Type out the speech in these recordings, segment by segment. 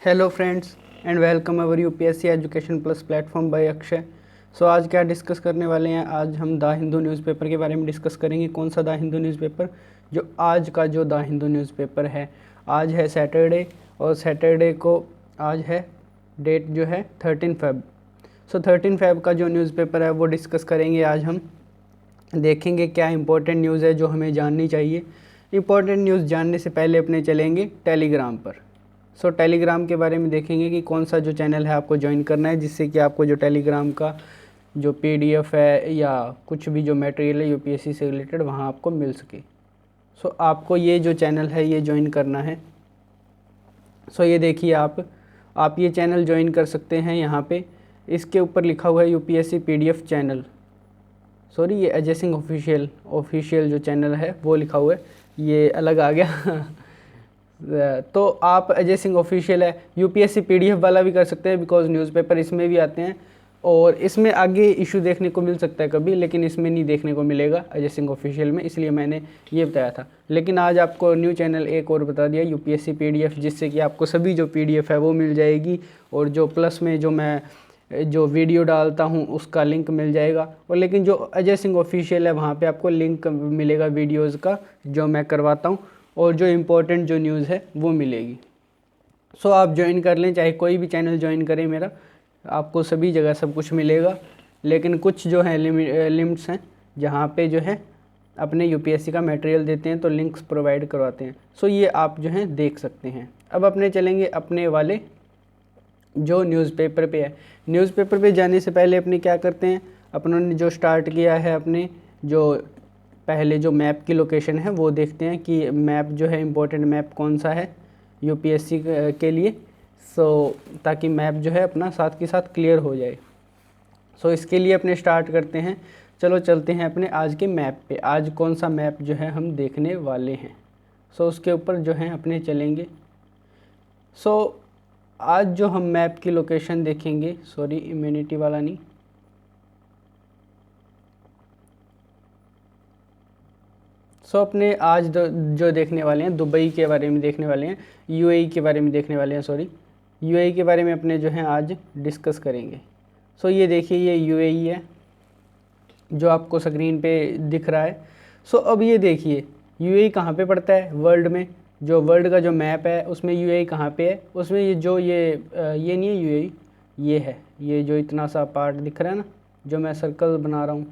Hello friends and welcome our UPSC education plus platform by Akshay. So आज क्या discuss करने वाले हैं, आज हम द हिंदू न्यूज़पेपर के बारे में डिस्कस करेंगे। कौन सा द हिंदू न्यूज़पेपर? जो आज का जो द हिंदू न्यूज़पेपर है, आज है सैटरडे और सैटरडे को आज है डेट जो है 13 फेब। सो 13 फेब का जो न्यूज़पेपर है वो डिस्कस करेंगे। आज हम देखेंगे क्या इंपॉर्टेंट न्यूज़ है जो हमें जाननी चाहिए। इंपॉर्टेंट न्यूज़ जानने से पहले अपने चलेंगे टेलीग्राम पर। सो टेलीग्राम के बारे में देखेंगे कि कौन सा जो चैनल है आपको ज्वाइन करना है, जिससे कि आपको जो टेलीग्राम का जो पीडीएफ है या कुछ भी जो मटेरियल है यूपीएससी से रिलेटेड वहाँ आपको मिल सके। सो आपको ये जो चैनल है ये ज्वाइन करना है। सो ये देखिए आप ये चैनल ज्वाइन कर सकते हैं। यहाँ पे इसके ऊपर लिखा हुआ है यूपीएससी पीडीएफ चैनल। सॉरी, ये अजय सिंह ऑफिशियल जो चैनल है वो लिखा हुआ है, ये अलग आ गया तो आप अजय सिंह ऑफिशियल है, यूपीएससी पीडीएफ वाला भी कर सकते हैं, बिकॉज न्यूज़पेपर इसमें भी आते हैं और इसमें आगे इशू देखने को मिल सकता है कभी, लेकिन इसमें नहीं देखने को मिलेगा अजय सिंह ऑफिशियल में, इसलिए मैंने ये बताया था। लेकिन आज आपको न्यू चैनल एक और बता दिया, यूपीएससी पीडीएफ, जिससे कि आपको सभी जो पीडीएफ है वो मिल जाएगी और जो प्लस में जो मैं जो वीडियो डालता हूँ उसका लिंक मिल जाएगा। और लेकिन जो अजय सिंह ऑफिशियल है वहाँ पे आपको लिंक मिलेगा वीडियोज़ का जो मैं करवाता हूँ, और जो इम्पोर्टेंट जो न्यूज़ है वो मिलेगी। सो आप ज्वाइन कर लें, चाहे कोई भी चैनल ज्वाइन करें मेरा, आपको सभी जगह सब कुछ मिलेगा। लेकिन कुछ जो है लिमिट्स हैं जहाँ पे जो है अपने यूपीएससी का मटेरियल देते हैं तो लिंक्स प्रोवाइड करवाते हैं। सो ये आप जो हैं देख सकते हैं। अब अपने चलेंगे अपने वाले जो न्यूज़पेपर पे है। न्यूज़पेपर पे जाने से पहले अपने क्या करते हैं, अपनों ने जो स्टार्ट किया है अपने जो पहले जो मैप की लोकेशन है वो देखते हैं कि मैप जो है इम्पोर्टेंट मैप कौन सा है यूपीएससी के लिए। सो ताकि मैप जो है अपना साथ के साथ क्लियर हो जाए। सो इसके लिए अपने स्टार्ट करते हैं। चलो चलते हैं अपने आज के मैप पे। आज कौन सा मैप जो है हम देखने वाले हैं, सो उसके ऊपर जो है अपने चलेंगे। सो आज जो हम मैप की लोकेशन देखेंगे, सॉरी इम्यूनिटी वाला नहीं, सो अपने आज जो देखने वाले हैं दुबई के बारे में देखने वाले हैं, यूएई के बारे में देखने वाले हैं, सॉरी यूएई के बारे में अपने जो है आज डिस्कस करेंगे। सो ये देखिए ये यूएई है जो आपको स्क्रीन पे दिख रहा है। सो अब ये देखिए यूएई कहाँ पे पड़ता है वर्ल्ड में, जो वर्ल्ड का जो मैप है उसमें यूएई कहाँ पे है, उसमें ये जो ये नहीं है यूएई, ये है, ये जो इतना सा पार्ट दिख रहा है ना जो मैं सर्कल बना रहा हूँ,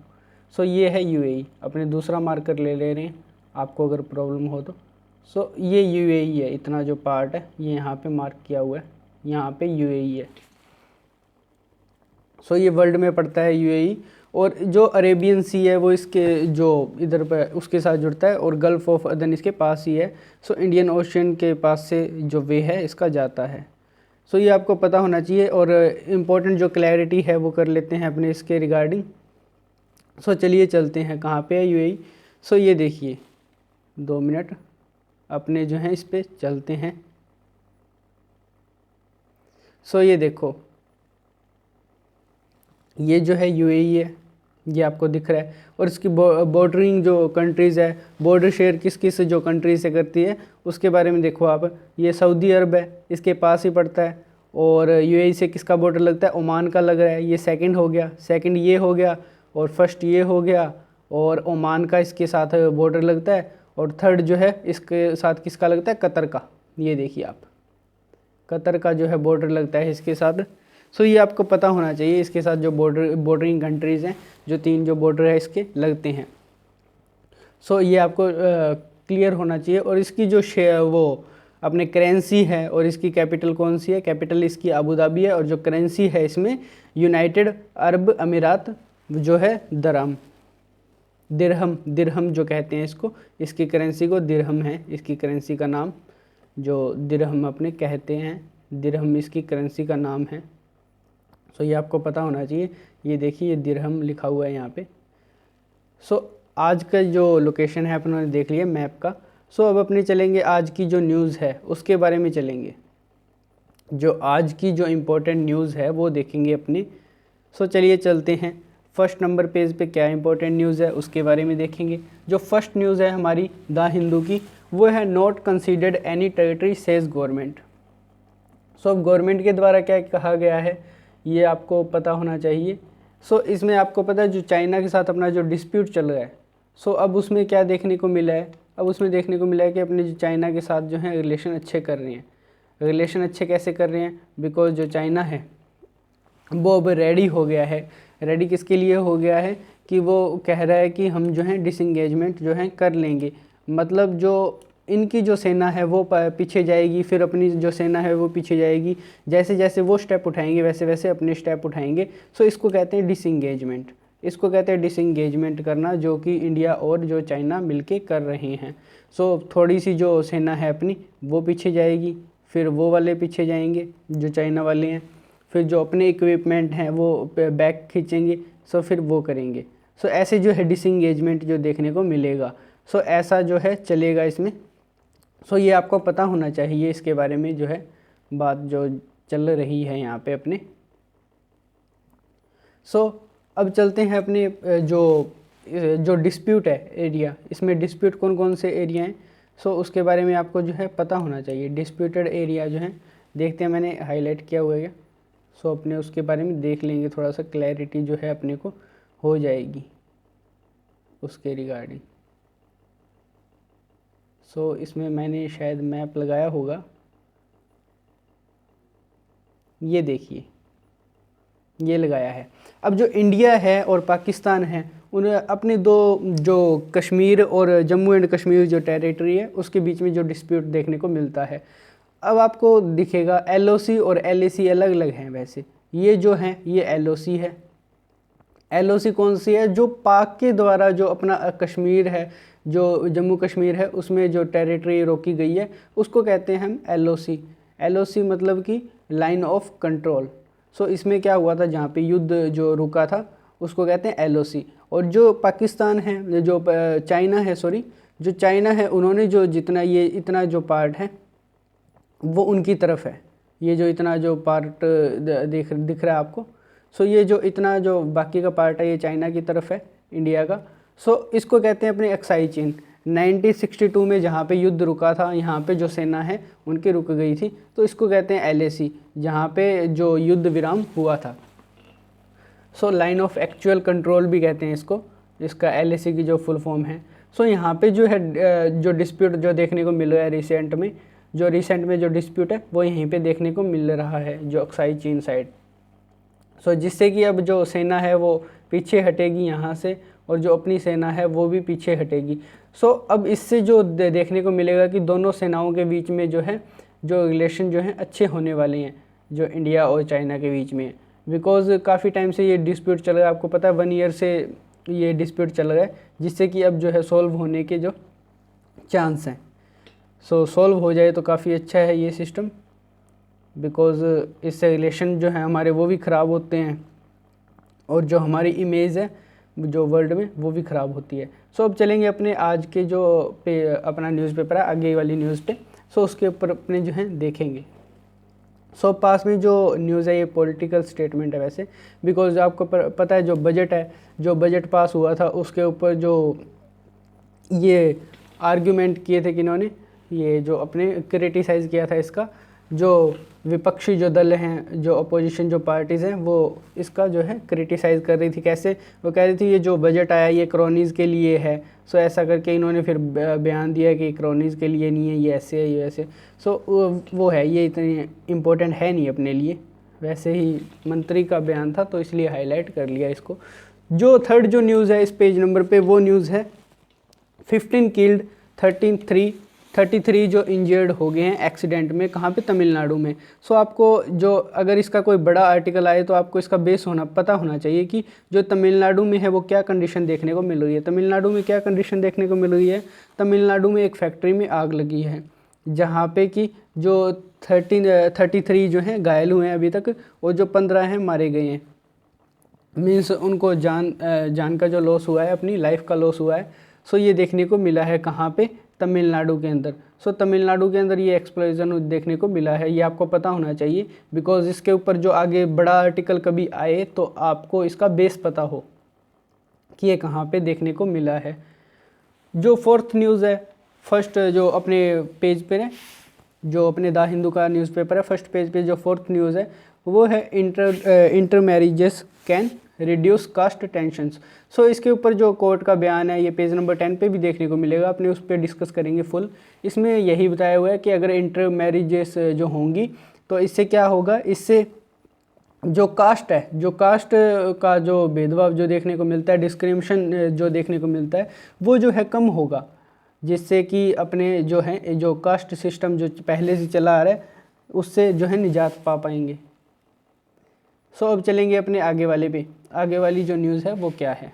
सो ये है यूएई। अपने दूसरा मार्कर ले रहे हैं आपको अगर प्रॉब्लम हो तो। सो ये यूएई है, इतना जो पार्ट है ये यहाँ पे मार्क किया हुआ है, यहाँ पे यूएई है। सो ये वर्ल्ड में पड़ता है यूएई। और जो अरेबियन सी है वो इसके जो इधर पर उसके साथ जुड़ता है, और गल्फ़ ऑफ अदन इसके पास ही है। सो इंडियन ओशन के पास से जो वे है इसका जाता है। सो ये आपको पता होना चाहिए। और इम्पोर्टेंट जो क्लैरिटी है वो कर लेते हैं अपने इसके रिगार्डिंग। सो चलिए चलते हैं कहाँ पे है यूएई। सो ये देखिए 2 मिनट अपने जो हैं इस पर चलते हैं। सो ये देखो ये जो है यूएई है, ये आपको दिख रहा है। और इसकी बॉर्डरिंग जो कंट्रीज़ है, बॉर्डर शेयर किस किस जो कंट्री से करती है उसके बारे में देखो आप। ये सऊदी अरब है, इसके पास ही पड़ता है। और यूएई से किसका बॉर्डर लगता है, ओमान का लग रहा है, ये सेकंड हो गया, सेकंड ये हो गया, और फर्स्ट ये हो गया, और ओमान का इसके साथ बॉर्डर लगता है। और थर्ड जो है इसके साथ किसका लगता है, कतर का। ये देखिए आप, कतर का जो है बॉर्डर लगता है इसके साथ। सो ये आपको पता होना चाहिए, इसके साथ जो बॉर्डरिंग कंट्रीज़ हैं, जो 3 जो बॉर्डर है इसके लगते हैं। सो ये आपको क्लियर होना चाहिए। और इसकी जो वो अपने करेंसी है, और इसकी कैपिटल कौन सी है, कैपिटल इसकी अबू धाबी है, और जो करेंसी है इसमें यूनाइटेड अरब अमीरात जो है दिरहम जो कहते हैं इसको, इसकी करेंसी को दिरहम है, इसकी करेंसी का नाम जो दिरहम अपने कहते हैं, दिरहम इसकी करेंसी का नाम है। सो ये आपको पता होना चाहिए। ये देखिए ये दिरहम लिखा हुआ है यहाँ पे। सो आज का जो लोकेशन है अपने देख लिया मैप का। सो अब अपने चलेंगे आज की जो न्यूज़ है उसके बारे में चलेंगे। जो आज की जो इम्पोर्टेंट न्यूज़ है वो देखेंगे अपनी। सो चलिए चलते हैं। फर्स्ट नंबर पेज पे क्या इंपॉर्टेंट न्यूज़ है उसके बारे में देखेंगे। जो फर्स्ट न्यूज़ है हमारी द हिंदू की, वो है not considered any territory says government. So अब गवर्नमेंट के द्वारा क्या कहा गया है ये आपको पता होना चाहिए। सो इसमें आपको पता है जो चाइना के साथ अपना जो डिस्प्यूट चल रहा है, सो अब उसमें क्या देखने को मिला है, अब उसमें देखने को मिला है कि अपने जो चाइना के साथ जो है रिलेशन अच्छे कर रहे हैं। रिलेशन अच्छे कैसे कर रहे हैं, बिकॉज जो चाइना है वो अब रेडी हो गया है। रेडी किसके लिए हो गया है कि वो कह रहा है कि हम जो है डिसंगेजमेंट जो है कर लेंगे, मतलब जो इनकी जो सेना है वो पीछे जाएगी, फिर अपनी जो सेना है वो पीछे जाएगी, जैसे जैसे वो स्टेप उठाएंगे वैसे वैसे अपने स्टेप उठाएंगे। सो इसको कहते हैं डिसंगेजमेंट, इसको कहते हैं डिसंगेजमेंट करना, जो कि इंडिया और जो चाइना मिलके कर रहे हैं। सो थोड़ी सी जो सेना है अपनी वो पीछे जाएगी, फिर वो वाले पीछे जाएंगे जो चाइना वाले हैं, फिर जो अपने इक्विपमेंट हैं वो बैक खींचेंगे, सो फिर वो करेंगे। सो ऐसे जो है डिसंगेजमेंट जो देखने को मिलेगा, सो ऐसा जो है चलेगा इसमें। सो ये आपको पता होना चाहिए इसके बारे में जो है बात जो चल रही है यहाँ पे अपने। सो अब चलते हैं अपने जो डिस्प्यूट है एरिया, इसमें डिस्प्यूट कौन कौन से एरिया हैं, सो उसके बारे में आपको जो है पता होना चाहिए। डिस्प्यूटेड एरिया जो है देखते हैं, मैंने हाईलाइट किया हुआ है, सो अपने उसके बारे में देख लेंगे, थोड़ा सा क्लैरिटी जो है अपने को हो जाएगी उसके रिगार्डिंग। सो इसमें मैंने शायद मैप लगाया होगा, ये देखिए ये लगाया है। अब जो इंडिया है और पाकिस्तान है उन अपने दो जो कश्मीर और जम्मू एंड कश्मीर जो टेरिटरी है उसके बीच में जो डिस्प्यूट देखने को मिलता है। अब आपको दिखेगा LOC और LAC अलग अलग हैं। वैसे ये जो है ये LOC है। LOC कौन सी है, जो पाक के द्वारा जो अपना कश्मीर है, जो जम्मू कश्मीर है उसमें जो टेरिटरी रोकी गई है उसको कहते हैं हम LOC। LOC मतलब कि लाइन ऑफ कंट्रोल। सो इसमें क्या हुआ था, जहाँ पे युद्ध जो रुका था उसको कहते हैं LOC। और जो पाकिस्तान है, जो चाइना है, सॉरी जो चाइना है, उन्होंने जो जितना ये इतना जो पार्ट है वो उनकी तरफ है। ये जो इतना जो पार्ट दिख रहा है आपको, सो ये जो इतना जो बाकी का पार्ट है ये चाइना की तरफ है इंडिया का। सो इसको कहते हैं अपने एक्साई चीन। 1962 में जहाँ पे युद्ध रुका था, यहाँ पे जो सेना है उनकी रुक गई थी, तो इसको कहते हैं LAC, जहाँ पे जो युद्ध विराम हुआ था। So line of actual control भी कहते हैं इसको, इसका LAC की जो फुल फॉर्म है। सो यहाँ पे जो है जो डिस्प्यूट जो देखने को मिल रहा है रिसेंट में जो डिस्प्यूट है वो यहीं पे देखने को मिल रहा है, जो अक्साई चीन साइड। सो जिससे कि अब जो सेना है वो पीछे हटेगी यहाँ से, और जो अपनी सेना है वो भी पीछे हटेगी। सो अब इससे जो देखने को मिलेगा कि दोनों सेनाओं के बीच में जो है जो रिलेशन जो है अच्छे होने वाले हैं, जो इंडिया और चाइना के बीच में। बिकॉज़ काफ़ी टाइम से ये डिस्प्यूट चल रहा है, आपको पता है 1 ईयर से ये डिस्प्यूट चल रहा है, जिससे कि अब जो है सॉल्व होने के जो चांस हैं। सो सॉल्व हो जाए तो काफ़ी अच्छा है ये सिस्टम, बिकॉज़ इससे रिलेशन जो है हमारे वो भी ख़राब होते हैं, और जो हमारी इमेज है जो वर्ल्ड में वो भी ख़राब होती है। सो अब चलेंगे अपने आज के जो अपना न्यूज़पेपर है आगे वाली न्यूज़ पे। सो उसके ऊपर अपने जो है देखेंगे। सो पास में जो न्यूज़ है ये पॉलिटिकल स्टेटमेंट है वैसे, बिकॉज आपको पता है जो बजट है, जो बजट पास हुआ था उसके ऊपर जो ये आर्ग्यूमेंट किए थे किन्होंने, ये जो अपने क्रिटिसाइज़ किया था इसका, जो विपक्षी जो दल हैं, जो अपोजिशन जो पार्टीज़ हैं, वो इसका जो है क्रिटिसाइज़ कर रही थी। कैसे, वो कह रही थी ये जो बजट आया ये क्रॉनीज़ के लिए है। सो ऐसा करके इन्होंने फिर बयान दिया कि क्रॉनीज़ के लिए नहीं है, ये ऐसे है, ये ऐसे। सो वो है, ये इतनी इम्पोर्टेंट है नहीं अपने लिए, वैसे ही मंत्री का बयान था तो इसलिए हाईलाइट कर लिया इसको। जो थर्ड जो न्यूज़ है इस पेज नंबर पे वो न्यूज़ है 15 किल्ड 33 जो इंजर्ड हो गए हैं एक्सीडेंट में, कहाँ पे, तमिलनाडु में। सो आपको जो अगर इसका कोई बड़ा आर्टिकल आए तो आपको इसका बेस पता होना चाहिए कि जो तमिलनाडु में है वो क्या कंडीशन देखने को मिल रही है। तमिलनाडु में क्या कंडीशन देखने को मिल रही है, तमिलनाडु में एक फैक्ट्री में आग लगी है, जहाँ पे कि जो 33 जो हैं घायल हुए हैं अभी तक, और जो 15 हैं मारे गए हैं। मीन्स उनको जान का जो लॉस हुआ है, अपनी लाइफ का लॉस हुआ है। सो ये देखने को मिला है कहाँ पे, तमिलनाडु के अंदर। सो तमिलनाडु के अंदर ये एक्सप्लोजन देखने को मिला है, ये आपको पता होना चाहिए, बिकॉज इसके ऊपर जो आगे बड़ा आर्टिकल कभी आए तो आपको इसका बेस पता हो कि ये कहाँ पे देखने को मिला है। जो फोर्थ न्यूज़ है, फर्स्ट जो अपने पेज पे है, जो अपने द हिंदू का न्यूज़पेपर है, फर्स्ट पेज पे जो 4th न्यूज़ है वो है inter marriages can reduce caste tensions. So इसके ऊपर जो कोर्ट का बयान है ये पेज नंबर 10 पे भी देखने को मिलेगा, अपने उस पर डिस्कस करेंगे फुल। इसमें यही बताया हुआ है कि अगर इंटर मैरिजेस जो होंगी तो इससे क्या होगा, इससे जो कास्ट है, जो कास्ट का जो भेदभाव जो देखने को मिलता है, डिस्क्रिमिनेशन जो देखने को मिलता है वो जो है कम होगा, जिससे कि अपने जो है जो कास्ट सिस्टम जो पहले से चला आ रहा है उससे जो है निजात पा पाएंगे। सो अब चलेंगे अपने आगे वाले पे। आगे वाली जो न्यूज़ है वो क्या है।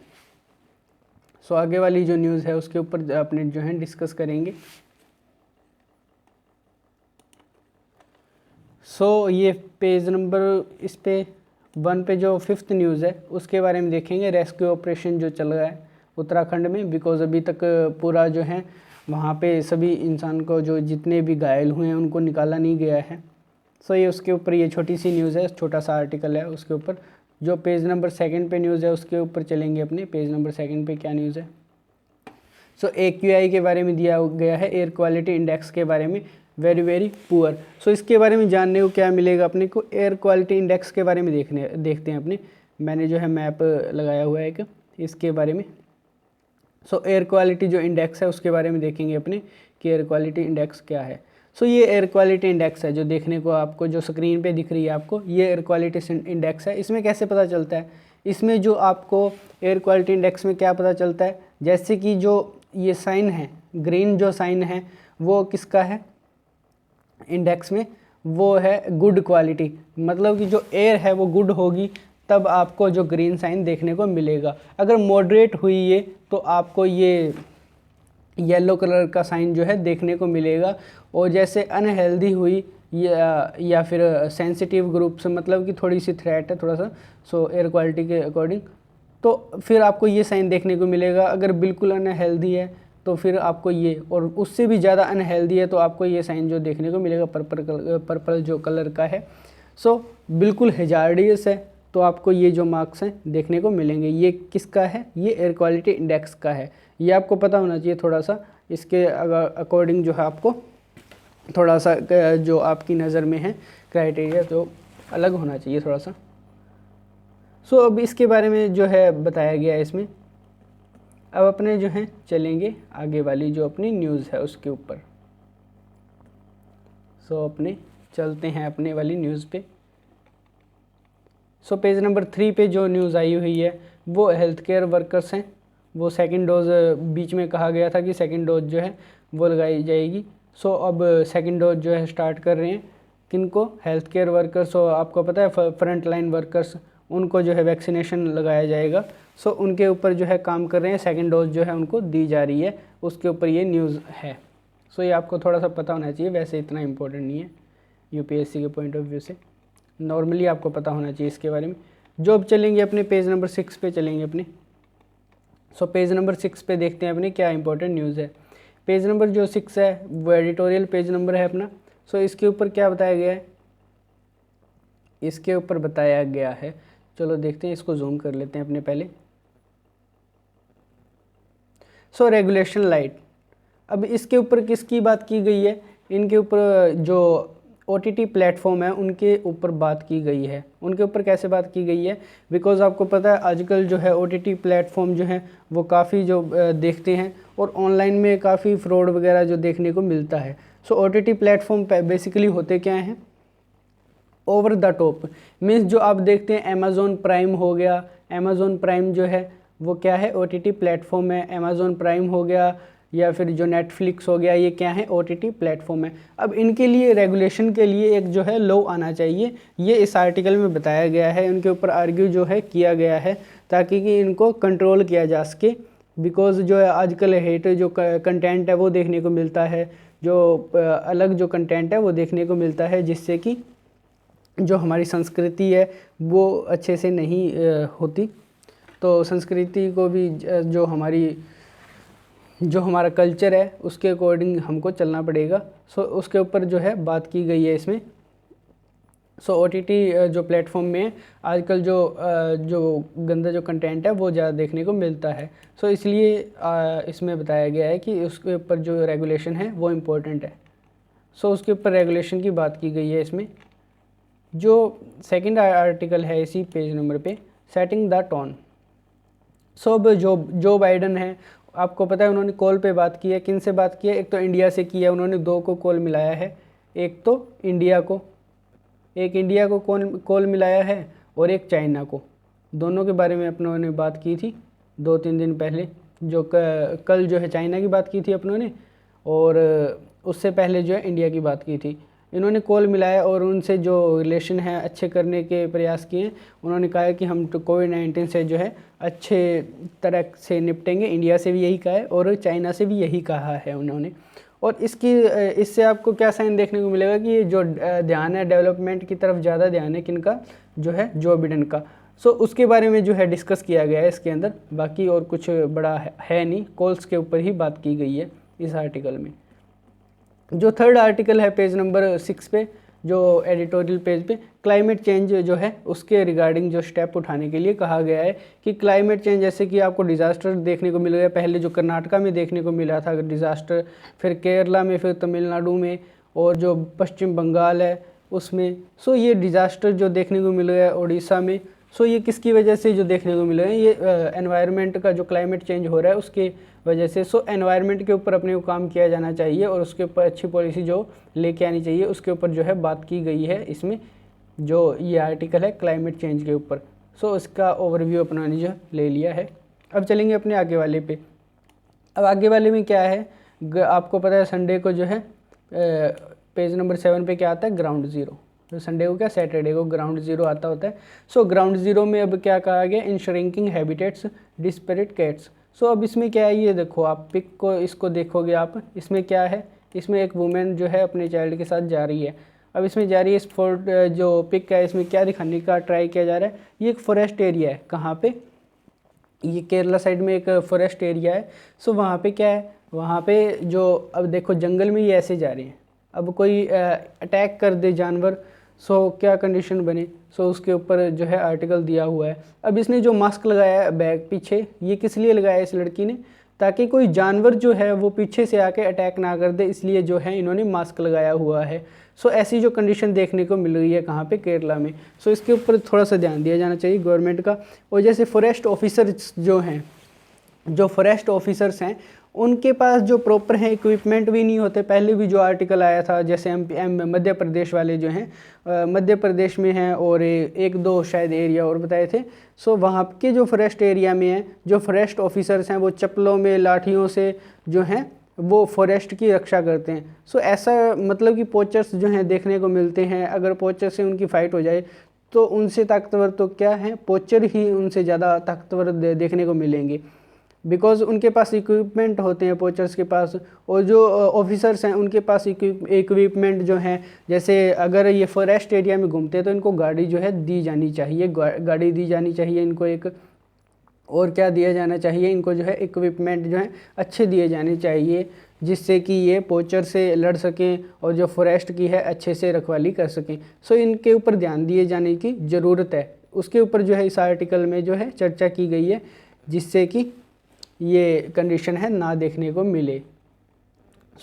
सो आगे वाली जो न्यूज़ है उसके ऊपर अपने जो है डिस्कस करेंगे। सो ये पेज नंबर इस पे 1 पे जो 5th न्यूज़ है उसके बारे में देखेंगे। रेस्क्यू ऑपरेशन जो चल रहा है उत्तराखंड में, बिकॉज अभी तक पूरा जो है वहाँ पे सभी इंसान को जो जितने भी घायल हुए हैं उनको निकाला नहीं गया है। सो ये उसके ऊपर ये छोटी सी न्यूज़ है, छोटा सा आर्टिकल है उसके ऊपर। जो पेज नंबर 2 पे न्यूज़ है उसके ऊपर चलेंगे अपने। पेज नंबर 2 पे क्या न्यूज़ है। सो AQI के बारे में दिया गया है, एयर क्वालिटी इंडेक्स के बारे में, वेरी पुअर। सो इसके बारे में जानने को क्या मिलेगा अपने को, एयर क्वालिटी इंडेक्स के बारे में देखते हैं अपने। मैंने जो है मैप लगाया हुआ है एक इसके बारे में। सो एयर क्वालिटी जो इंडेक्स है उसके बारे में देखेंगे अपने कि एयर क्वालिटी इंडेक्स क्या है। सो ये एयर क्वालिटी इंडेक्स है जो देखने को आपको जो स्क्रीन पे दिख रही है आपको, ये एयर क्वालिटी इंडेक्स है। इसमें कैसे पता चलता है, इसमें जो आपको एयर क्वालिटी इंडेक्स में क्या पता चलता है, जैसे कि जो ये साइन है, ग्रीन जो साइन है वो किसका है इंडेक्स में, वो है गुड क्वालिटी। मतलब कि जो एयर है वो गुड होगी तब आपको जो ग्रीन साइन देखने को मिलेगा। अगर मॉडरेट हुई ये तो आपको ये येलो कलर का साइन जो है देखने को मिलेगा। और जैसे अनहेल्दी हुई या फिर सेंसिटिव ग्रुप से, मतलब कि थोड़ी सी थ्रेट है थोड़ा सा, सो एयर क्वालिटी के अकॉर्डिंग, तो फिर आपको ये साइन देखने को मिलेगा। अगर बिल्कुल अनहेल्दी है तो फिर आपको ये, और उससे भी ज़्यादा अनहेल्दी है तो आपको ये साइन जो देखने को मिलेगा पर्पल जो कलर का है। सो बिल्कुल हेजार्डियस है तो आपको ये जो मार्क्स हैं देखने को मिलेंगे। ये किसका है, ये एयर क्वालिटी इंडेक्स का है। ये आपको पता होना चाहिए थोड़ा सा, इसके अकॉर्डिंग जो है आपको थोड़ा सा जो आपकी नज़र में है क्राइटेरिया तो अलग होना चाहिए थोड़ा सा। सो अब इसके बारे में जो है बताया गया है इसमें। अब अपने जो हैं चलेंगे आगे वाली जो अपनी न्यूज़ है उसके ऊपर। सो अपने चलते हैं अपने वाली न्यूज़ पे। सो पेज नंबर 3 पे जो न्यूज़ आई हुई है वो हेल्थ केयर वर्कर्स हैं। वो सेकंड डोज, बीच में कहा गया था कि सेकंड डोज जो है वो लगाई जाएगी। सो अब सेकंड डोज जो है स्टार्ट कर रहे हैं किनको, हेल्थ केयर वर्कर्स। और आपको पता है फ्रंट लाइन वर्कर्स, उनको जो है वैक्सीनेशन लगाया जाएगा। सो उनके ऊपर जो है काम कर रहे हैं, सेकंड डोज जो है उनको दी जा रही है, उसके ऊपर ये न्यूज़ है। सो ये आपको थोड़ा सा पता होना चाहिए, वैसे इतना इंपॉर्टेंट नहीं है UPSC के पॉइंट ऑफ व्यू से, नॉर्मली आपको पता होना चाहिए इसके बारे में। जो अब चलेंगे अपने पेज नंबर 6 पे चलेंगे अपने। सो पेज नंबर 6 पे देखते हैं अपने क्या इंपॉर्टेंट न्यूज़ है। पेज नंबर जो 6 है वो एडिटोरियल पेज नंबर है अपना। सो इसके ऊपर क्या बताया गया है, इसके ऊपर बताया गया है, चलो देखते हैं, इसको जूम कर लेते हैं अपने पहले। सो रेगुलेशन लाइट, अब इसके ऊपर किसकी बात की गई है, इनके ऊपर जो OTT प्लेटफॉर्म है उनके ऊपर बात की गई है। उनके ऊपर कैसे बात की गई है, बिकॉज़ आपको पता है आजकल जो है OTT प्लेटफॉर्म जो है वो काफ़ी जो देखते हैं, और ऑनलाइन में काफ़ी फ्रॉड वगैरह जो देखने को मिलता है। सो OTT प्लेटफॉर्म बेसिकली होते क्या हैं, ओवर द टॉप मीन्स जो आप देखते हैं अमेज़ॉन प्राइम हो गया, अमेज़ॉन प्राइम जो है वो क्या है OTT प्लेटफॉर्म है। अमेज़ॉन प्राइम हो गया या फिर जो नेटफ्लिक्स हो गया, ये क्या है OTT प्लेटफॉर्म है। अब इनके लिए रेगुलेशन के लिए एक जो है लॉ आना चाहिए, ये इस आर्टिकल में बताया गया है। उनके ऊपर आर्ग्यू जो है किया गया है ताकि कि इनको कंट्रोल किया जा सके। बिकॉज जो है आजकल हेट जो कंटेंट है वो देखने को मिलता है, जो अलग जो कंटेंट है वो देखने को मिलता है, जिससे कि जो हमारी संस्कृति है वो अच्छे से नहीं होती। तो संस्कृति को भी जो हमारा कल्चर है उसके अकॉर्डिंग हमको चलना पड़ेगा। सो उसके ऊपर जो है बात की गई है इसमें। सो OTT जो प्लेटफॉर्म में आजकल जो गंदा जो कंटेंट है वो ज़्यादा देखने को मिलता है। सो इसलिए इसमें बताया गया है कि उसके ऊपर जो रेगुलेशन है वो इम्पोर्टेंट है। सो उसके ऊपर रेगुलेशन की बात की गई है इसमें। जो सेकंड आर्टिकल है इसी पेज नंबर पे, सेटिंग द टोन। सो अब जो बाइडन है, आपको पता है उन्होंने कॉल पे बात की है। किन से बात की है? एक तो इंडिया से की है उन्होंने, 2 को कॉल मिलाया है। एक तो इंडिया को कॉल मिलाया है और एक चाइना को। दोनों के बारे में अपनों ने बात की थी 2-3 दिन पहले। जो कल जो है चाइना की बात की थी अपनों ने, और उससे पहले जो है इंडिया की बात की थी। इन्होंने कॉल मिलाया और उनसे जो रिलेशन है अच्छे करने के प्रयास किए। उन्होंने कहा है कि हम तो कोविड-19 से जो है अच्छे तरह से निपटेंगे। इंडिया से भी यही कहा है और चाइना से भी यही कहा है उन्होंने। और इससे आपको क्या साइन देखने को मिलेगा कि ये जो ध्यान है डेवलपमेंट की तरफ ज़्यादा ध्यान है किनका, जो है जो बिडेन का। सो उसके बारे में जो है डिस्कस किया गया है इसके अंदर। बाकी और कुछ बड़ा है नहीं, कॉल्स के ऊपर ही बात की गई है इस आर्टिकल में। जो थर्ड आर्टिकल है पेज नंबर 6 पे, जो एडिटोरियल पेज पे, क्लाइमेट चेंज जो है उसके रिगार्डिंग जो स्टेप उठाने के लिए कहा गया है कि क्लाइमेट चेंज, जैसे कि आपको डिज़ास्टर देखने को मिल गया पहले जो कर्नाटका में देखने को मिला था डिज़ास्टर, फिर केरला में, फिर तमिलनाडु में, और जो पश्चिम बंगाल है उसमें। सो ये डिज़ास्टर जो देखने को मिल गया है उड़ीसा में, सो ये किसकी वजह से जो देखने को मिल रहा है, ये एनवायरनमेंट का जो क्लाइमेट चेंज हो रहा है उसके वजह से। सो एनवायरनमेंट के ऊपर अपने को काम किया जाना चाहिए और उसके ऊपर अच्छी पॉलिसी जो लेके आनी चाहिए, उसके ऊपर जो है बात की गई है इसमें, जो ये आर्टिकल है क्लाइमेट चेंज के ऊपर। सो इसका ओवरव्यू अपना ने जो ले लिया है। अब चलेंगे अपने आगे वाले पे। अब आगे वाले में क्या है, आपको पता है संडे को जो है पेज नंबर 7 पे क्या आता है, ग्राउंड ज़ीरो। तो संडे को क्या, सैटरडे को ग्राउंड ज़ीरो आता होता है। सो ग्राउंड ज़ीरो में अब क्या कहा गया, इन श्रिंकिंग हैबिटेट्स डिस्पैरेट कैट्स। सो अब इसमें क्या है, ये देखो आप पिक को, इसको देखोगे आप, इसमें क्या है, इसमें एक वुमेन जो है अपने चाइल्ड के साथ जा रही है। अब इसमें जा रही है, स्पोर्ट जो पिक है इसमें क्या दिखाने का ट्राई किया जा रहा है, ये एक फॉरेस्ट एरिया है। कहाँ पे, ये केरला साइड में एक फॉरेस्ट एरिया है। सो वहाँ पे क्या है, वहाँ पे जो अब देखो जंगल में ये ऐसे जा रहे हैं, अब कोई अटैक कर दे जानवर, सो क्या कंडीशन बने। सो उसके ऊपर जो है आर्टिकल दिया हुआ है। अब इसने जो मास्क लगाया है बैग पीछे, ये किस लिए लगाया इस लड़की ने, ताकि कोई जानवर जो है वो पीछे से आके अटैक ना कर दे, इसलिए जो है इन्होंने मास्क लगाया हुआ है। सो ऐसी जो कंडीशन देखने को मिल रही है कहाँ पे, केरला में। सो इसके ऊपर थोड़ा सा ध्यान दिया जाना चाहिए गवर्नमेंट का। और जैसे फॉरेस्ट ऑफिसर्स जो हैं, जो फॉरेस्ट ऑफिसर्स हैं, उनके पास जो प्रॉपर है इक्विपमेंट भी नहीं होते। पहले भी जो आर्टिकल आया था, जैसे मध्य प्रदेश वाले जो हैं, मध्य प्रदेश में हैं और 1-2 शायद एरिया और बताए थे। सो वहाँ के जो फॉरेस्ट एरिया में हैं, जो फॉरेस्ट ऑफिसर्स हैं, वो चप्पलों में, लाठियों से जो हैं वो फॉरेस्ट की रक्षा करते हैं। सो ऐसा मतलब कि पोचर्स जो हैं देखने को मिलते हैं। अगर पोचर से उनकी फ़ाइट हो जाए तो उनसे ताकतवर तो क्या है, पोचर ही उनसे ज़्यादा ताकतवर देखने को मिलेंगे, बिकॉज उनके पास इक्विपमेंट होते हैं पोचर्स के पास। और जो ऑफिसर्स हैं उनके पास इक्विपमेंट जो हैं, जैसे अगर ये फॉरेस्ट एरिया में घूमते हैं तो इनको गाड़ी जो है दी जानी चाहिए, गाड़ी दी जानी चाहिए इनको एक। और क्या दिया जाना चाहिए इनको, जो है इक्विपमेंट जो है अच्छे दिए जाने चाहिए, जिससे कि ये पोचर से लड़ सकें और जो फॉरेस्ट की है अच्छे से रखवाली कर सकें। सो इनके ऊपर ध्यान दिए जाने की ज़रूरत है। उसके ऊपर जो है इस आर्टिकल में जो है चर्चा की गई है, जिससे कि ये कंडीशन है ना देखने को मिले।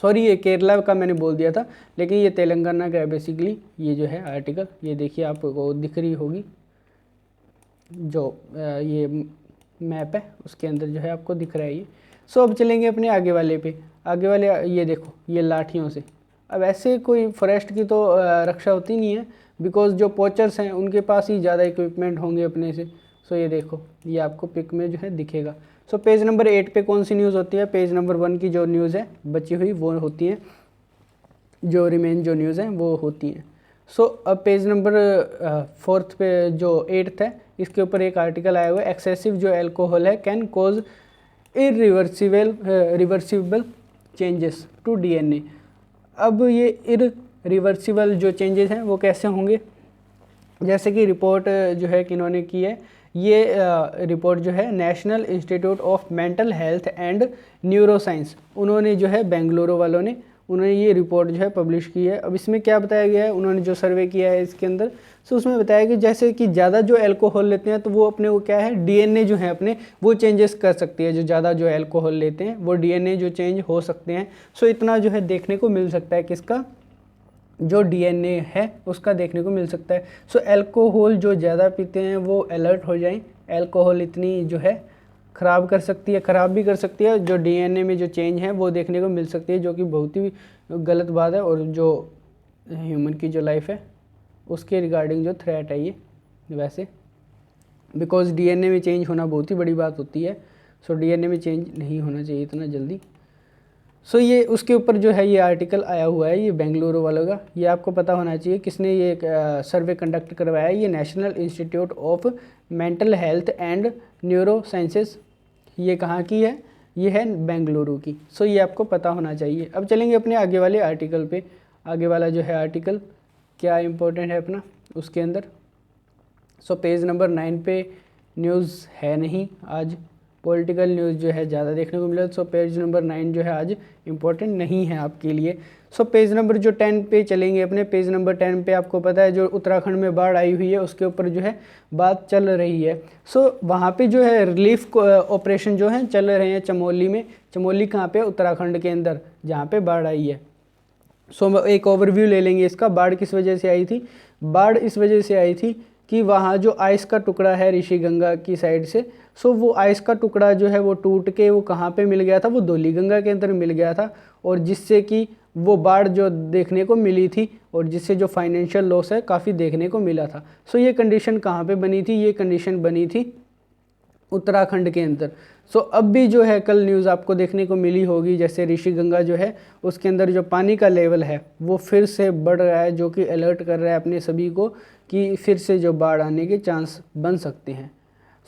सॉरी, ये केरला का मैंने बोल दिया था, लेकिन ये तेलंगाना का है बेसिकली। ये जो है आर्टिकल, ये देखिए आपको दिख रही होगी, जो ये मैप है उसके अंदर जो है आपको दिख रहा है ये। सो अब चलेंगे अपने आगे वाले पे। आगे वाले ये देखो, ये लाठियों से। अब ऐसे कोई फॉरेस्ट की तो रक्षा होती नहीं है, बिकॉज जो पोचर्स हैं उनके पास ही ज़्यादा इक्विपमेंट होंगे अपने से। सो ये देखो, ये आपको पिक में जो है दिखेगा। सो पेज नंबर 8 पे कौन सी न्यूज़ होती है, पेज नंबर 1 की जो न्यूज़ है बची हुई वो होती है, जो रिमेन जो न्यूज़ हैं वो होती हैं। सो अब पेज नंबर 4 पे जो 8th है, इसके ऊपर एक आर्टिकल आया हुआ है, एक्सेसिव जो अल्कोहल है can cause reversible changes to DNA. अब ये इरिवर्सिबल जो चेंजेस हैं वो कैसे होंगे, जैसे कि रिपोर्ट जो है कि इन्होंने की है, ये रिपोर्ट जो है national institute of mental health and neuroscience, उन्होंने जो है बेंगलुरु वालों ने उन्होंने ये रिपोर्ट जो है पब्लिश की है। अब इसमें क्या बताया गया है, उन्होंने जो सर्वे किया है इसके अंदर, सो उसमें बताया कि जैसे कि ज़्यादा जो अल्कोहल लेते हैं तो वो अपने वो क्या है, डीएनए जो है अपने वो चेंजेस कर सकती है। जो ज़्यादा जो अल्कोहल लेते हैं वो डीएनए जो चेंज हो सकते हैं। सो इतना जो है देखने को मिल सकता है किसका, जो डीएनए है उसका देखने को मिल सकता है। सो अल्कोहल जो ज़्यादा पीते हैं वो अलर्ट हो जाएं। अल्कोहल इतनी जो है ख़राब कर सकती है, ख़राब भी कर सकती है। जो डीएनए में जो चेंज है वो देखने को मिल सकती है, जो कि बहुत ही गलत बात है, और जो ह्यूमन की जो लाइफ है उसके रिगार्डिंग जो थ्रेट है ये वैसे, बिकॉज डीएनए में चेंज होना बहुत ही बड़ी बात होती है। सो डीएनए में चेंज नहीं होना चाहिए इतना जल्दी। सो ये उसके ऊपर जो है ये आर्टिकल आया हुआ है, ये बेंगलुरु वालों का। ये आपको पता होना चाहिए किसने ये सर्वे कंडक्ट करवाया है। ये national institute of mental health and neuro sciences, ये कहाँ की है, ये है बेंगलुरु की। सो ये आपको पता होना चाहिए। अब चलेंगे अपने आगे वाले आर्टिकल पे। आगे वाला जो है आर्टिकल क्या इम्पोर्टेंट है अपना उसके अंदर। सो पेज नंबर 9 पे न्यूज़ है नहीं आज, पॉलिटिकल न्यूज़ जो है ज़्यादा देखने को मिला। सो पेज नंबर 9 जो है आज इम्पोर्टेंट नहीं है आपके लिए। सो पेज नंबर जो 10 पे चलेंगे अपने। पेज नंबर 10 पे आपको पता है जो उत्तराखंड में बाढ़ आई हुई है उसके ऊपर जो है बात चल रही है। सो वहाँ पे जो है रिलीफ ऑपरेशन जो है चल रहे हैं चमोली में। चमोली कहाँ पे, उत्तराखंड के अंदर जहाँ पे बाढ़ आई है। सो एक ओवरव्यू ले लेंगे इसका। बाढ़ किस वजह से आई थी, बाढ़ इस वजह से आई थी कि वहाँ जो आइस का टुकड़ा है ऋषिगंगा की साइड से, सो वो आइस का टुकड़ा जो है वो टूट के वो कहाँ पे मिल गया था, वो धौलीगंगा के अंदर मिल गया था, और जिससे कि वो बाढ़ जो देखने को मिली थी और जिससे जो फाइनेंशियल लॉस है काफ़ी देखने को मिला था। सो ये कंडीशन कहाँ पे बनी थी, ये कंडीशन बनी थी उत्तराखंड के अंदर। सो अब भी जो है कल न्यूज़ आपको देखने को मिली होगी, जैसे ऋषिगंगा जो है उसके अंदर जो पानी का लेवल है वो फिर से बढ़ रहा है, जो कि अलर्ट कर रहा है अपने सभी को कि फिर से जो बाढ़ आने के चांस बन सकते हैं।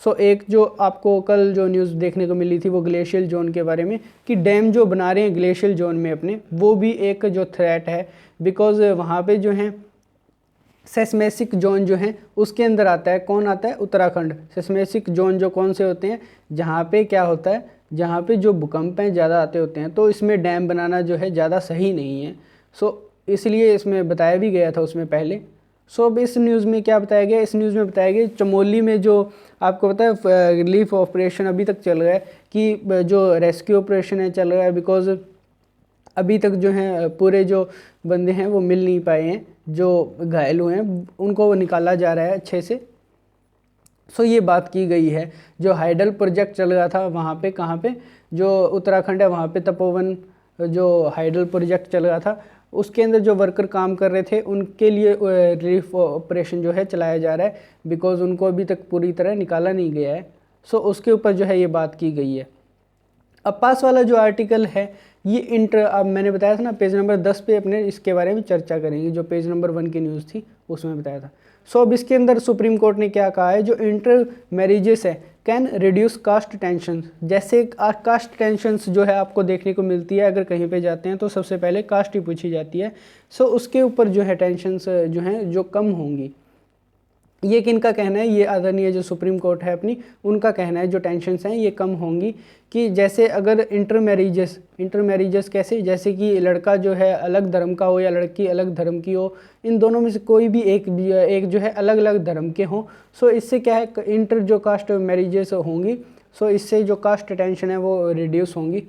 सो एक जो आपको कल जो न्यूज़ देखने को मिली थी वो ग्लेशियल जोन के बारे में, कि डैम जो बना रहे हैं ग्लेशियल जोन में अपने, वो भी एक जो थ्रेट है, बिकॉज वहाँ पे जो है सेस्मेसिक जोन जो है उसके अंदर आता है, कौन आता है, उत्तराखंड। सेस्मेसिक जोन जो कौन से होते हैं, जहाँ पे क्या होता है, जहाँ पे जो भूकंप हैं ज़्यादा आते होते हैं, तो इसमें डैम बनाना जो है ज़्यादा सही नहीं है। सो इसलिए इसमें बताया भी गया था उसमें पहले। सो अब इस न्यूज़ में क्या बताया गया, इस न्यूज़ में बताया गया चमोली में जो आपको पता है रिलीफ ऑपरेशन अभी तक चल रहा है, कि जो रेस्क्यू ऑपरेशन है चल रहा है, बिकॉज अभी तक जो है पूरे जो बंदे हैं वो मिल नहीं पाए हैं, जो घायल हुए हैं उनको निकाला जा रहा है अच्छे से। सो ये बात की गई है। जो हाइडल प्रोजेक्ट चल रहा था वहाँ पे, कहाँ पे, जो उत्तराखंड है वहाँ पे तपोवन जो हाइडल प्रोजेक्ट चल रहा था उसके अंदर जो वर्कर काम कर रहे थे उनके लिए रिलीफ ऑपरेशन जो है चलाया जा रहा है, बिकॉज उनको अभी तक पूरी तरह निकाला नहीं गया है। सो उसके ऊपर जो है ये बात की गई है। अब पास वाला जो आर्टिकल है ये अब मैंने बताया था ना पेज नंबर 10 पे अपने इसके बारे में चर्चा करेंगे, जो पेज नंबर 1 की न्यूज़ थी उसमें बताया था। सो अब इसके अंदर सुप्रीम कोर्ट ने क्या कहा है, जो इंटर मैरिजेस है कैन रिड्यूस कास्ट टेंशन। जैसे कास्ट टेंशन्स जो है आपको देखने को मिलती है, अगर कहीं पे जाते हैं तो सबसे पहले कास्ट ही पूछी जाती है। सो उसके ऊपर जो है टेंशन्स जो हैं जो कम होंगी। ये किनका कहना है, ये आदरणीय जो सुप्रीम कोर्ट है अपनी, उनका कहना है जो टेंशन्स हैं ये कम होंगी। कि जैसे अगर इंटर मैरिजेस कैसे, जैसे कि लड़का जो है अलग धर्म का हो या लड़की अलग धर्म की हो, इन दोनों में से कोई भी एक जो है अलग अलग धर्म के हों। सो इससे क्या है, इंटर जो कास्ट मैरिजेस होंगी, सो इससे जो कास्ट टेंशन है वो रिड्यूस होंगी,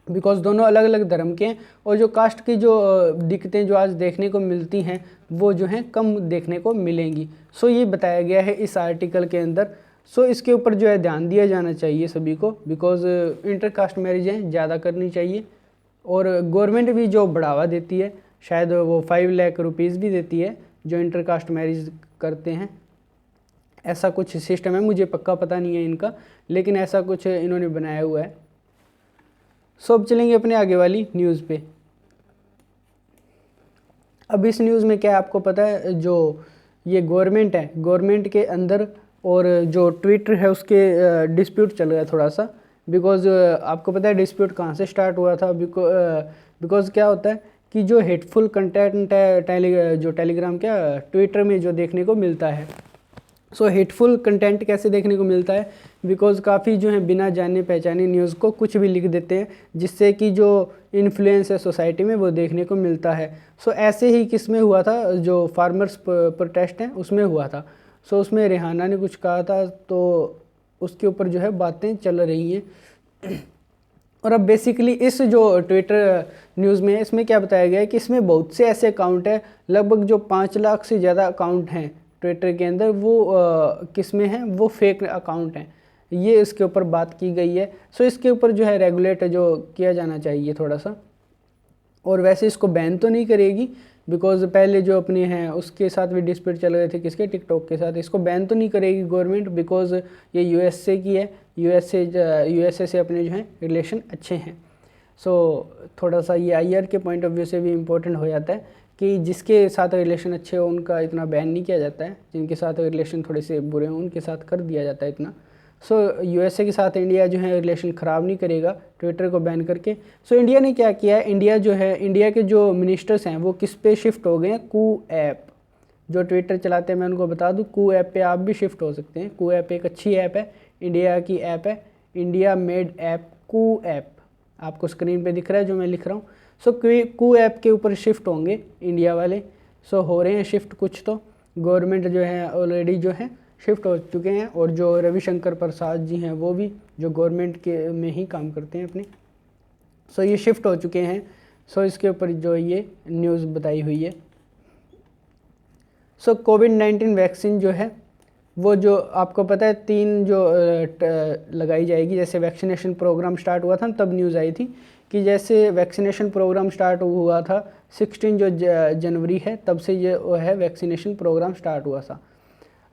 बिकॉज दोनों अलग अलग धर्म के हैं। और जो कास्ट की जो दिक्कतें जो आज देखने को मिलती हैं वो जो हैं कम देखने को मिलेंगी। सो ये बताया गया है इस आर्टिकल के अंदर। सो इसके ऊपर जो है ध्यान दिया जाना चाहिए सभी को, बिकॉज इंटर कास्ट मैरिजें ज़्यादा करनी चाहिए। और गवर्नमेंट भी जो बढ़ावा देती है, शायद वो 5 लाख रुपीज़ भी देती है जो इंटर कास्ट मैरिज करते हैं। ऐसा कुछ सिस्टम है, मुझे पक्का पता नहीं है इनका, लेकिन ऐसा कुछ इन्होंने बनाया हुआ है। सो अब चलेंगे अपने आगे वाली न्यूज़ पे। अब इस न्यूज़ में क्या है आपको पता है, जो ये गवर्नमेंट है, गवर्नमेंट के अंदर और जो ट्विटर है उसके डिस्प्यूट चल रहा है थोड़ा सा। बिकॉज आपको पता है डिस्प्यूट कहाँ से स्टार्ट हुआ था, बिकॉज क्या होता है कि जो हेटफुल कंटेंट है जो टेलीग्राम क्या ट्विटर में जो देखने को मिलता है। सो हेटफुल कंटेंट कैसे देखने को मिलता है, बिकॉज काफ़ी जो है बिना जाने पहचाने न्यूज़ को कुछ भी लिख देते हैं, जिससे कि जो इन्फ्लुएंस है सोसाइटी में वो देखने को मिलता है। सो ऐसे ही किस में हुआ था, जो फार्मर्स प्रोटेस्ट हैं उसमें हुआ था। सो उसमें रिहाना ने कुछ कहा था, तो उसके ऊपर जो है बातें चल रही हैं। और अब बेसिकली इस जो ट्विटर न्यूज़ में इसमें क्या बताया गया है कि इसमें बहुत से ऐसे अकाउंट हैं, लगभग जो 5 लाख से ज़्यादा अकाउंट हैं ट्विटर के अंदर, वो किस में हैं, वो फेक अकाउंट हैं। ये इसके ऊपर बात की गई है। सो इसके ऊपर जो है रेगुलेट जो किया जाना चाहिए थोड़ा सा। और वैसे इसको बैन तो नहीं करेगी, बिकॉज पहले जो अपने हैं उसके साथ भी डिस्प्यूट चल रहे थे, किसके, टिकटॉक के साथ। इसको बैन तो नहीं करेगी गवर्नमेंट, बिकॉज ये यूएसए की है, यूएसए से अपने जो हैं रिलेशन अच्छे हैं। सो थोड़ा सा ये आईआर के पॉइंट ऑफ व्यू से भी इम्पोर्टेंट हो जाता है कि जिसके साथ रिलेशन अच्छे हो उनका इतना बैन नहीं किया जाता है, जिनके साथ रिलेशन थोड़े से बुरे हों उनके साथ कर दिया जाता है इतना। सो यूएसए के साथ इंडिया जो है रिलेशन ख़राब नहीं करेगा ट्विटर को बैन करके। सो इंडिया ने क्या किया है, इंडिया जो है, इंडिया के जो मिनिस्टर्स हैं वो किस पे शिफ्ट हो गए हैं, कू ऐप। जो ट्विटर चलाते हैं मैं उनको बता दूं, कू ऐप पे आप भी शिफ्ट हो सकते हैं। कू ऐप एक अच्छी ऐप है, इंडिया की ऐप है, इंडिया मेड ऐप, कू ऐप आपको स्क्रीन पे दिख रहा है जो मैं लिख रहा हूँ। सो कू ऐप के ऊपर शिफ्ट होंगे इंडिया वाले। सो हो रहे हैं शिफ्ट कुछ, तो गवर्नमेंट जो है ऑलरेडी जो है शिफ्ट हो चुके हैं। और जो रविशंकर प्रसाद जी हैं वो भी जो गवर्नमेंट के में ही काम करते हैं अपने, सो ये शिफ्ट हो चुके हैं। सो इसके ऊपर जो ये न्यूज़ बताई हुई है। सो कोविड-19 वैक्सीन जो है वो जो आपको पता है 3 जो लगाई जाएगी। जैसे वैक्सीनेशन प्रोग्राम स्टार्ट हुआ था तब न्यूज़ आई थी कि जैसे वैक्सीनेशन प्रोग्राम स्टार्ट हुआ था 16 जो जनवरी है तब से ये है वैक्सीनेशन प्रोग्राम स्टार्ट हुआ था।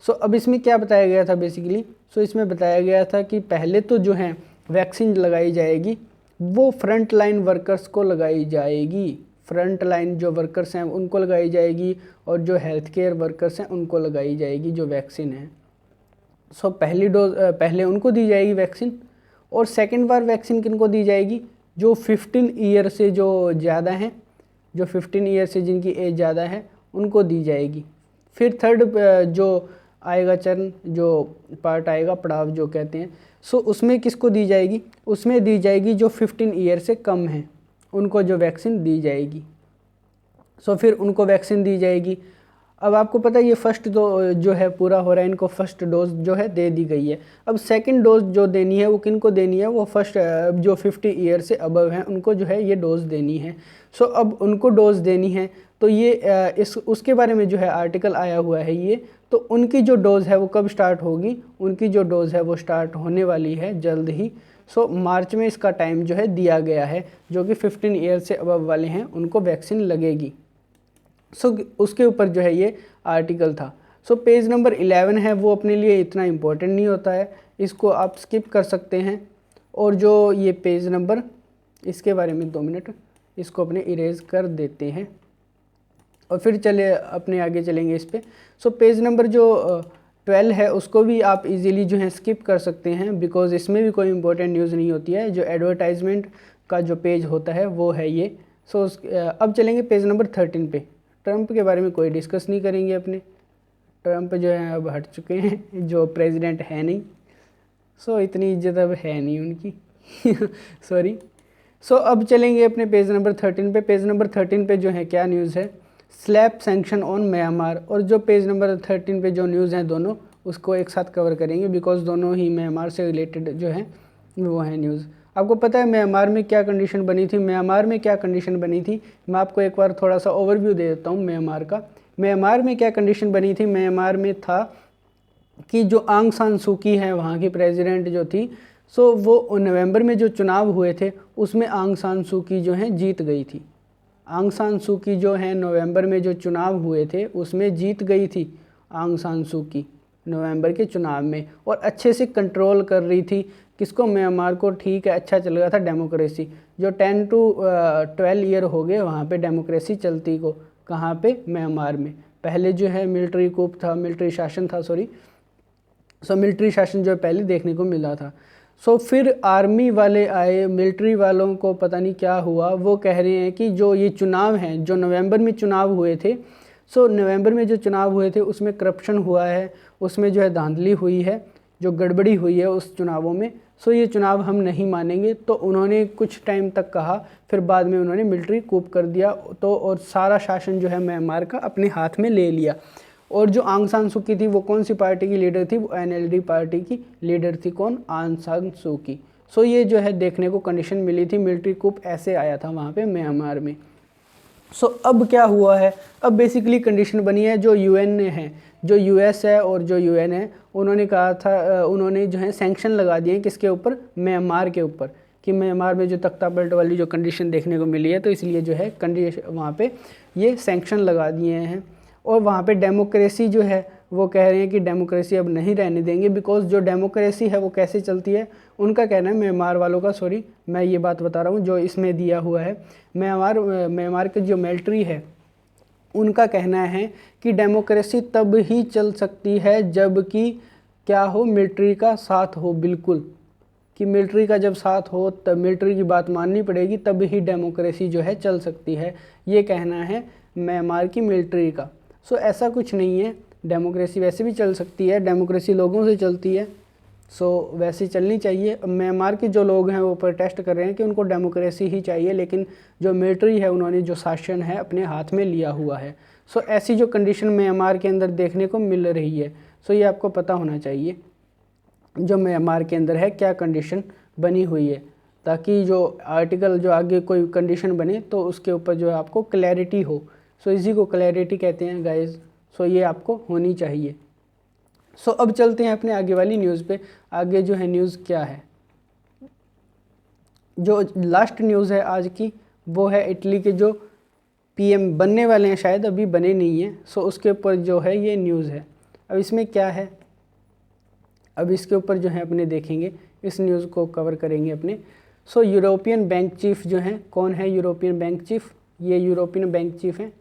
सो अब इसमें क्या बताया गया था बेसिकली, सो इसमें बताया गया था कि पहले तो जो है वैक्सीन लगाई जाएगी वो फ्रंट लाइन वर्कर्स को लगाई जाएगी। फ्रंट लाइन जो वर्कर्स हैं उनको लगाई जाएगी और जो हेल्थ केयर वर्कर्स हैं उनको लगाई जाएगी जो वैक्सीन है। सो पहली डोज पहले उनको दी जाएगी वैक्सीन, और सेकंड बार वैक्सीन किनको दी जाएगी, जो 15 ईयर से जो ज़्यादा हैं, जो 15 ईयर से जिनकी एज ज़्यादा है उनको दी जाएगी। फिर थर्ड जो आएगा चरण, जो पार्ट आएगा, पड़ाव जो कहते हैं, सो उसमें किसको दी जाएगी, उसमें दी जाएगी जो 15 ईयर से कम हैं उनको जो वैक्सीन दी जाएगी। सो फिर उनको वैक्सीन दी जाएगी। अब आपको पता है ये फर्स्ट जो है पूरा हो रहा है, इनको फर्स्ट डोज जो है दे दी गई है। अब सेकंड डोज जो देनी है वो किनको देनी है, वो फर्स्ट जो 50 ईयर से अबव हैं उनको जो है ये डोज देनी है। सो अब उनको डोज देनी है तो ये उसके बारे में जो है आर्टिकल आया हुआ है ये। तो उनकी जो डोज़ है वो कब स्टार्ट होगी, उनकी जो डोज़ है वो स्टार्ट होने वाली है जल्द ही। सो मार्च में इसका टाइम जो है दिया गया है, जो कि 15 ईयर से अबव वाले हैं उनको वैक्सीन लगेगी। सो उसके ऊपर जो है ये आर्टिकल था। सो पेज नंबर 11 है वो अपने लिए इतना इम्पोर्टेंट नहीं होता है, इसको आप स्किप कर सकते हैं। और जो ये पेज नंबर, इसके बारे में 2 मिनट इसको अपने इरेज कर देते हैं और फिर चले अपने आगे चलेंगे इस पे। सो पेज नंबर जो 12 है उसको भी आप इजीली जो है स्किप कर सकते हैं, बिकॉज इसमें भी कोई इंपॉर्टेंट न्यूज़ नहीं होती है। जो एडवर्टाइजमेंट का जो पेज होता है वो है ये। सो अब चलेंगे पेज नंबर 13 पे। ट्रंप के बारे में कोई डिस्कस नहीं करेंगे अपने, ट्रंप जो है अब हट चुके हैं, जो प्रेसिडेंट है नहीं। सो इतनी इज्जत अब है नहीं उनकी सॉरी। सो अब चलेंगे अपने पेज नंबर 13 पे। पेज नंबर 13 पे जो है क्या न्यूज़ है, स्लैब सैंक्शन ऑन म्यांमार। और जो पेज नंबर 13 पे जो न्यूज़ हैं दोनों उसको एक साथ कवर करेंगे, बिकॉज दोनों ही म्यांमार से रिलेटेड जो है वो है न्यूज़। आपको पता है म्यांमार में क्या कंडीशन बनी थी, म्यांमार में क्या कंडीशन बनी थी, मैं आपको एक बार थोड़ा सा ओवरव्यू दे देता हूँ म्यांमार का। म्यांमार में क्या कंडीशन बनी थी, म्यांमार में था कि जो आंग सान सू की है वहाँ की प्रेसिडेंट जो थी, सो वो नवंबर में जो चुनाव हुए थे उसमें आंग सान सू की जो है जीत गई थी। आंग सान सू की जो है नवंबर में जो चुनाव हुए थे उसमें जीत गई थी आंग सान सू की नवंबर के चुनाव में, और अच्छे से कंट्रोल कर रही थी किसको, म्यांमार को। ठीक है, अच्छा चल रहा था डेमोक्रेसी। जो 10 to 12 ईयर हो गए वहाँ पे डेमोक्रेसी चलती को, कहाँ पे, म्यांमार में। पहले जो है मिलिट्री कूप था, मिलिट्री शासन था, सॉरी। सो मिलिट्री शासन जो है पहले देखने को मिला था। सो फिर आर्मी वाले आए, मिलिट्री वालों को पता नहीं क्या हुआ, वो कह रहे हैं कि जो ये चुनाव हैं, जो नवंबर में चुनाव हुए थे, सो नवंबर में जो चुनाव हुए थे उसमें करप्शन हुआ है, उसमें जो है धांधली हुई है, जो गड़बड़ी हुई है उस चुनावों में। सो ये चुनाव हम नहीं मानेंगे, तो उन्होंने कुछ टाइम तक कहा, फिर बाद में उन्होंने मिलिट्री कूप कर दिया तो, और सारा शासन जो है म्यांमार का अपने हाथ में ले लिया। और जो आंग सान सू की थी वो कौन सी पार्टी की लीडर थी, वो एनएलडी पार्टी की लीडर थी। कौन, आंग सान सू की। सो ये जो है देखने को कंडीशन मिली थी, मिलिट्री कूप ऐसे आया था वहाँ पे म्यांमार में। सो अब क्या हुआ है, अब बेसिकली कंडीशन बनी है, जो यूएन ने है, जो यूएस है और जो यूएन है, उन्होंने कहा था, उन्होंने जो है सैंक्शन लगा दिए किसके ऊपर, म्यांमार के ऊपर, कि म्यांमार में जो तख्ता पलट वाली जो कंडीशन देखने को मिली है, तो इसलिए जो है कंडीशन वहाँ पे ये सैंक्शन लगा दिए हैं। और वहाँ पे डेमोक्रेसी जो है वो कह रहे हैं कि डेमोक्रेसी अब नहीं रहने देंगे, बिकॉज जो डेमोक्रेसी है वो कैसे चलती है, उनका कहना है, म्यांमार वालों का, सॉरी मैं ये बात बता रहा हूँ जो इसमें दिया हुआ है, म्यांमार की जो मिलिट्री है उनका कहना है कि डेमोक्रेसी तब ही चल सकती है जब कि क्या हो, मिलिट्री का साथ हो, बिल्कुल, कि मिलिट्री का जब साथ हो, तब मिलिट्री की बात माननी पड़ेगी, तब ही डेमोक्रेसी जो है चल सकती है, ये कहना है म्यांमार की मिलिट्री का। सो ऐसा कुछ नहीं है, डेमोक्रेसी वैसे भी चल सकती है, डेमोक्रेसी लोगों से चलती है, सो वैसे चलनी चाहिए। म्यांमार के जो लोग हैं वो प्रोटेस्ट कर रहे हैं कि उनको डेमोक्रेसी ही चाहिए, लेकिन जो मिलिट्री है उन्होंने जो शासन है अपने हाथ में लिया हुआ है। सो ऐसी जो कंडीशन म्यांमार के अंदर देखने को मिल रही है, सो ये आपको पता होना चाहिए जो म्यांमार के अंदर है क्या कंडीशन बनी हुई है, ताकि जो आर्टिकल जो आगे कोई कंडीशन बने तो उसके ऊपर जो है आपको क्लैरिटी हो। सो इसी को क्लैरिटी कहते हैं गाइस। सो ये आपको होनी चाहिए। सो अब चलते हैं अपने आगे वाली न्यूज़ पे। आगे जो है न्यूज़ क्या है, जो लास्ट न्यूज़ है आज की, वो है इटली के जो पीएम बनने वाले हैं, शायद अभी बने नहीं हैं, सो उसके ऊपर जो है ये न्यूज़ है। अब इसमें क्या है, अब इसके ऊपर जो है अपने देखेंगे, इस न्यूज़ को कवर करेंगे अपने। सो यूरोपियन बैंक चीफ जो हैं, कौन है यूरोपियन बैंक चीफ, ये यूरोपियन बैंक चीफ हैं,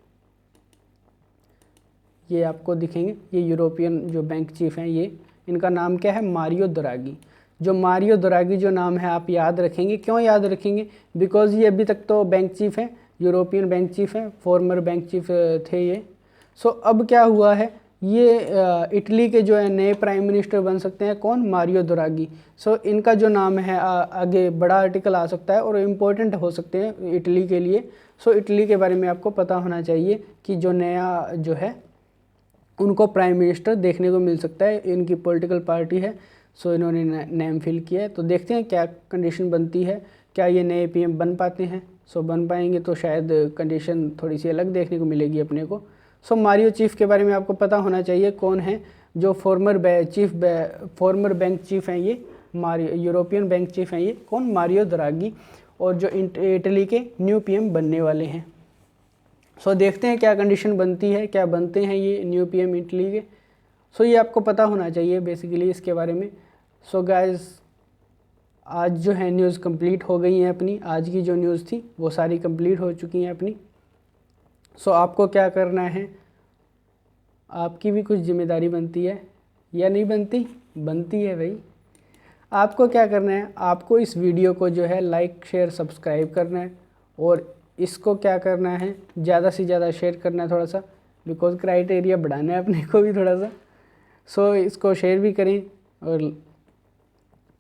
ये आपको दिखेंगे, ये यूरोपियन जो बैंक चीफ हैं, ये इनका नाम क्या है, मारियो द्रागी। जो मारियो द्रागी जो नाम है आप याद रखेंगे, क्यों याद रखेंगे, बिकॉज ये अभी तक तो बैंक चीफ हैं, यूरोपियन बैंक चीफ हैं, फॉर्मर बैंक चीफ थे ये। सो अब क्या हुआ है, ये इटली के जो है नए प्राइम मिनिस्टर बन सकते हैं, कौन, मारियो द्रागी। सो इनका जो नाम है आगे बड़ा आर्टिकल आ सकता है और इम्पोर्टेंट हो सकते हैं इटली के लिए। सो इटली के बारे में आपको पता होना चाहिए कि जो नया जो है उनको प्राइम मिनिस्टर देखने को मिल सकता है, इनकी पॉलिटिकल पार्टी है, सो इन्होंने नेम फिल किया है। तो देखते हैं क्या कंडीशन बनती है, क्या ये नए पीएम बन पाते हैं। सो बन पाएंगे तो शायद कंडीशन थोड़ी सी अलग देखने को मिलेगी अपने को। सो मारियो चीफ के बारे में आपको पता होना चाहिए, कौन है, जो फॉर्मर बैंक चीफ हैं ये, मारियो यूरोपियन बैंक चीफ हैं ये, कौन, मारियो द्रागी, और जो इटली के न्यू पीएम बनने वाले हैं। सो देखते हैं क्या कंडीशन बनती है, क्या बनते हैं ये न्यू पीएम इटली के। सो ये आपको पता होना चाहिए बेसिकली इसके बारे में। सो गाइस आज जो है न्यूज़ कंप्लीट हो गई है अपनी, आज की जो न्यूज़ थी वो सारी कंप्लीट हो चुकी हैं अपनी। सो आपको क्या करना है, आपकी भी कुछ जिम्मेदारी बनती है या नहीं बनती, बनती है भाई। आपको क्या करना है, आपको इस वीडियो को जो है लाइक शेयर सब्सक्राइब करना है, और इसको क्या करना है, ज़्यादा से ज़्यादा शेयर करना है थोड़ा सा, बिकॉज क्राइटेरिया बढ़ाना है अपने को भी थोड़ा सा। सो इसको शेयर भी करें,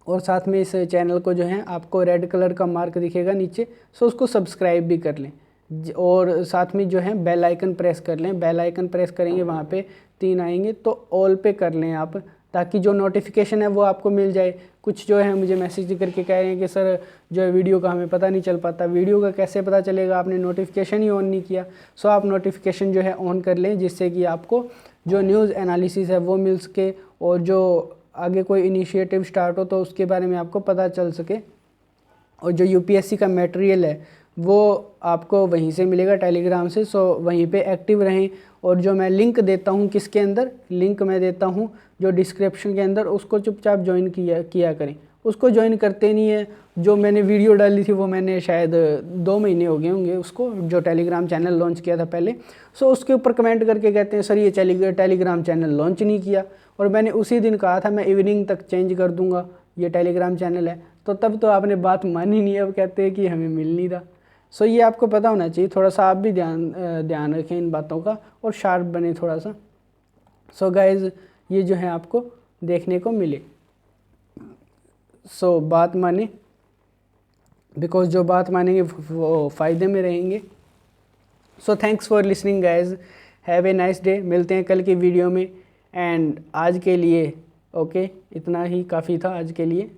और साथ में इस चैनल को जो है आपको रेड कलर का मार्क दिखेगा नीचे, सो उसको सब्सक्राइब भी कर लें, और साथ में जो है बेल आइकन प्रेस कर लें। बेल आइकन प्रेस करेंगे, वहाँ पे 3 आएंगे, तो ऑल पे कर लें आप, ताकि जो नोटिफिकेशन है वो आपको मिल जाए। कुछ जो है मुझे मैसेज करके कह रहे हैं कि सर जो है वीडियो का हमें पता नहीं चल पाता। वीडियो का कैसे पता चलेगा, आपने नोटिफिकेशन ही ऑन नहीं किया। सो आप नोटिफिकेशन जो है ऑन कर लें, जिससे कि आपको जो न्यूज़ एनालिसिस है वो मिल सके, और जो आगे कोई इनिशिएटिव स्टार्ट हो तो उसके बारे में आपको पता चल सके। और जो यूपीएससी का मटेरियल है वो आपको वहीं से मिलेगा, टेलीग्राम से। सो वहीं पे एक्टिव रहें, और जो मैं लिंक देता हूँ किसके अंदर, लिंक मैं देता हूँ जो डिस्क्रिप्शन के अंदर, उसको चुपचाप ज्वाइन किया करें। उसको ज्वाइन करते नहीं है, जो मैंने वीडियो डाली थी वो मैंने शायद 2 महीने हो गए होंगे उसको, जो टेलीग्राम चैनल लॉन्च किया था पहले। सो उसके ऊपर कमेंट करके कहते हैं सर ये टेलीग्राम चैनल लॉन्च नहीं किया, और मैंने उसी दिन कहा था मैं इवनिंग तक चेंज कर दूंगा ये टेलीग्राम चैनल है, तो तब तो आपने बात मानी नहीं। अब कहते हैं कि हमें मिल नहीं रहा। सो ये आपको पता होना चाहिए, थोड़ा सा आप भी ध्यान रखें इन बातों का, और शार्प बने थोड़ा सा। सो गाइज़ ये जो है आपको देखने को मिले, सो बात माने, बिकॉज जो बात मानेंगे वो फ़ायदे में रहेंगे। So thanks for listening guys, have a nice day. मिलते हैं कल की वीडियो में, एंड आज के लिए ओके इतना ही काफ़ी था आज के लिए।